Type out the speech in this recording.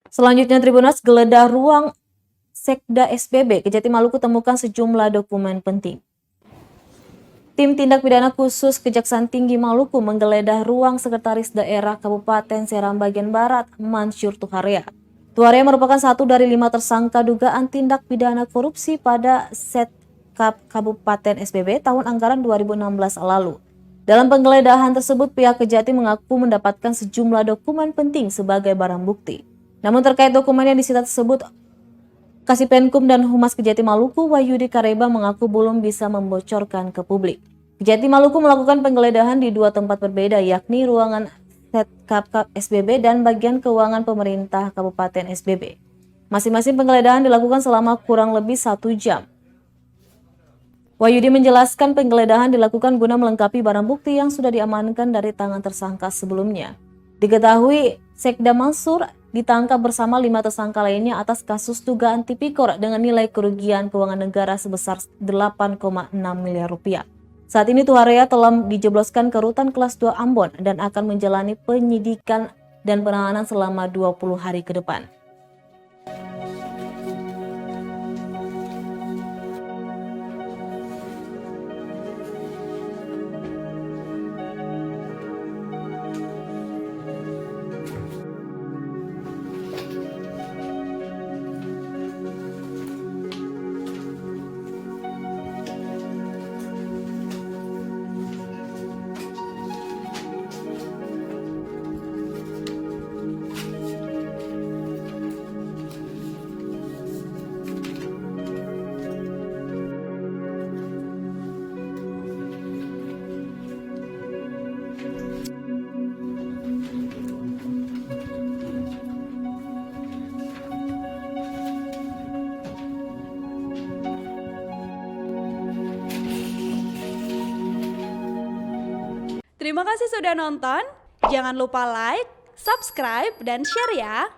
Selanjutnya Tribunnews geledah ruang Sekda SBB, Kejati Maluku temukan sejumlah dokumen penting. Tim Tindak Pidana Khusus Kejaksaan Tinggi Maluku menggeledah ruang Sekretaris Daerah Kabupaten Seram Bagian Barat, Mansur Tuharia. Tuharia merupakan satu dari 5 tersangka dugaan tindak pidana korupsi pada Setkap Kabupaten SBB tahun anggaran 2016 lalu. Dalam penggeledahan tersebut, pihak Kejati mengaku mendapatkan sejumlah dokumen penting sebagai barang bukti. Namun terkait dokumen yang disita tersebut, Kasipenkum dan Humas Kejati Maluku, Wahyudi Kareba mengaku belum bisa membocorkan ke publik. Kejati Maluku melakukan penggeledahan di 2 tempat berbeda, yakni ruangan Setkap SBB dan bagian keuangan pemerintah Kabupaten SBB. Masing-masing penggeledahan dilakukan selama kurang lebih 1 jam. Wahyudi menjelaskan penggeledahan dilakukan guna melengkapi barang bukti yang sudah diamankan dari tangan tersangka sebelumnya. Diketahui Sekda Mansur ditangkap bersama 5 tersangka lainnya atas kasus dugaan tipikor dengan nilai kerugian keuangan negara sebesar 8,6 miliar rupiah. Saat ini Tuharia telah dijebloskan ke Rutan Kelas 2 Ambon dan akan menjalani penyidikan dan penahanan selama 20 hari ke depan. Terima kasih sudah nonton. Jangan lupa like, subscribe, dan share ya.